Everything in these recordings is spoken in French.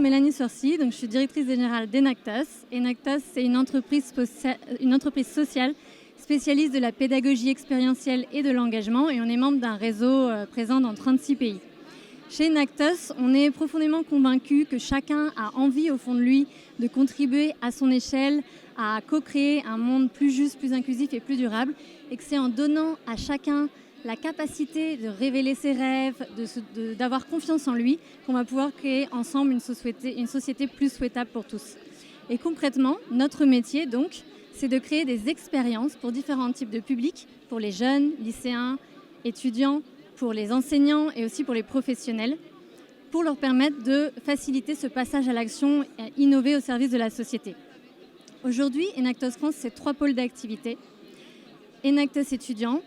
Mélanie Sorcy, donc je suis directrice générale d'Enactus. Enactus, c'est une entreprise sociale spécialiste de la pédagogie expérientielle et de l'engagement, et on est membre d'un réseau présent dans 36 pays. Chez Enactus, on est profondément convaincu que chacun a envie au fond de lui de contribuer à son échelle à co-créer un monde plus juste, plus inclusif et plus durable, et que c'est en donnant à chacun la capacité de révéler ses rêves, d'avoir confiance en lui, qu'on va pouvoir créer ensemble une société plus souhaitable pour tous. Et concrètement, notre métier, donc, c'est de créer des expériences pour différents types de publics, pour les jeunes, lycéens, étudiants, pour les enseignants et aussi pour les professionnels, pour leur permettre de faciliter ce passage à l'action et innover au service de la société. Aujourd'hui, Enactus France, c'est 3 pôles d'activité. Enactus étudiants,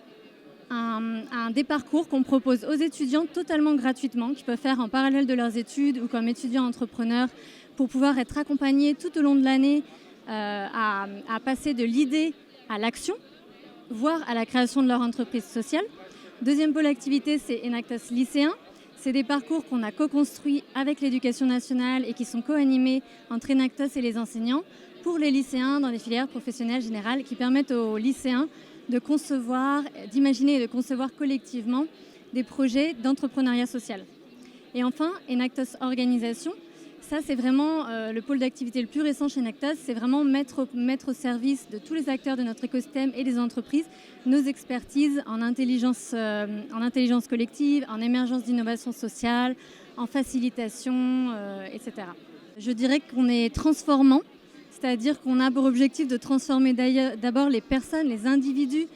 des parcours qu'on propose aux étudiants totalement gratuitement, qu'ils peuvent faire en parallèle de leurs études ou comme étudiants entrepreneurs, pour pouvoir être accompagnés tout au long de l'année à passer de l'idée à l'action, voire à la création de leur entreprise sociale. Deuxième pôle d'activité, c'est Enactus lycéens. C'est des parcours qu'on a co-construits avec l'Éducation nationale et qui sont co-animés entre Enactus et les enseignants pour les lycéens dans les filières professionnelles générales, qui permettent aux lycéens de concevoir, d'imaginer et de concevoir collectivement des projets d'entrepreneuriat social. Et enfin, Enactus Organisation, ça c'est vraiment le pôle d'activité le plus récent chez Enactus, c'est vraiment mettre au service de tous les acteurs de notre écosystème et des entreprises nos expertises en intelligence collective, en émergence d'innovation sociale, en facilitation, etc. Je dirais qu'on est transformant, c'est-à-dire qu'on a pour objectif de transformer d'abord les personnes, les individus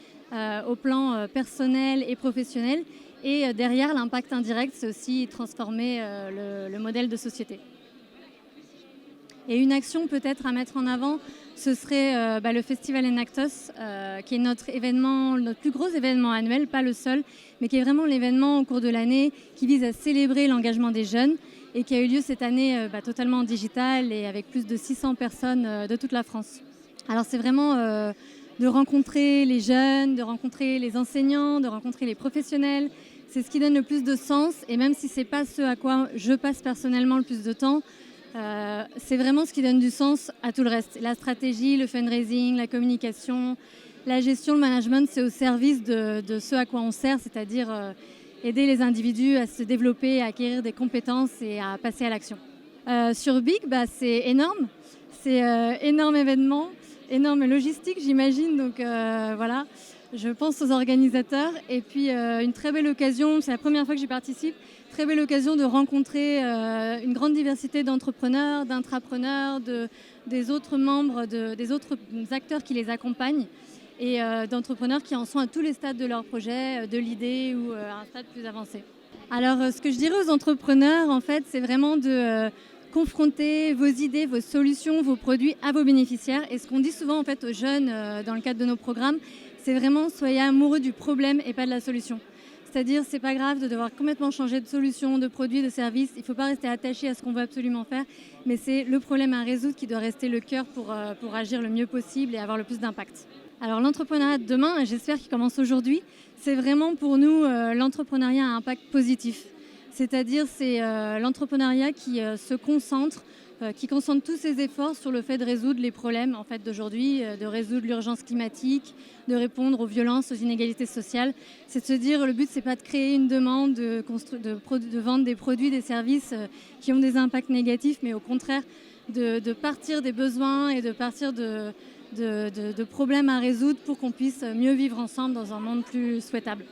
au plan personnel et professionnel. Et derrière, l'impact indirect, c'est aussi transformer le modèle de société. Et une action peut-être à mettre en avant, ce serait le Festival Enactus, qui est notre plus gros événement annuel, pas le seul, mais qui est vraiment l'événement au cours de l'année qui vise à célébrer l'engagement des jeunes et qui a eu lieu cette année totalement en digital et avec plus de 600 personnes de toute la France. Alors c'est vraiment de rencontrer les jeunes, de rencontrer les enseignants, de rencontrer les professionnels. C'est ce qui donne le plus de sens, et même si ce n'est pas ce à quoi je passe personnellement le plus de temps, c'est vraiment ce qui donne du sens à tout le reste. La stratégie, le fundraising, la communication, la gestion, le management, c'est au service de ce à quoi on sert, c'est-à-dire aider les individus à se développer, à acquérir des compétences et à passer à l'action. Sur Big, c'est énorme. C'est énorme événement, énorme logistique, j'imagine. Donc voilà, je pense aux organisateurs. Et puis une très belle occasion, c'est la première fois que j'y participe, très belle occasion de rencontrer une grande diversité d'entrepreneurs, d'intrapreneurs, des autres membres, des autres acteurs qui les accompagnent et d'entrepreneurs qui en sont à tous les stades de leur projet, de l'idée ou à un stade plus avancé. Alors ce que je dirais aux entrepreneurs, en fait, c'est vraiment de confronter vos idées, vos solutions, vos produits à vos bénéficiaires. Et ce qu'on dit souvent en fait aux jeunes dans le cadre de nos programmes, c'est vraiment soyez amoureux du problème et pas de la solution. C'est-à-dire, c'est pas grave de devoir complètement changer de solution, de produit, de service. Il ne faut pas rester attaché à ce qu'on veut absolument faire, mais c'est le problème à résoudre qui doit rester le cœur pour agir le mieux possible et avoir le plus d'impact. Alors l'entrepreneuriat de demain, j'espère qu'il commence aujourd'hui, c'est vraiment pour nous l'entrepreneuriat à impact positif. C'est-à-dire c'est l'entrepreneuriat qui se concentre, qui concentre tous ses efforts sur le fait de résoudre les problèmes en fait, d'aujourd'hui, de résoudre l'urgence climatique, de répondre aux violences, aux inégalités sociales. C'est de se dire, le but, c'est pas de créer une demande, de vendre des produits, des services qui ont des impacts négatifs, mais au contraire, de partir des besoins et de partir de problèmes à résoudre pour qu'on puisse mieux vivre ensemble dans un monde plus souhaitable.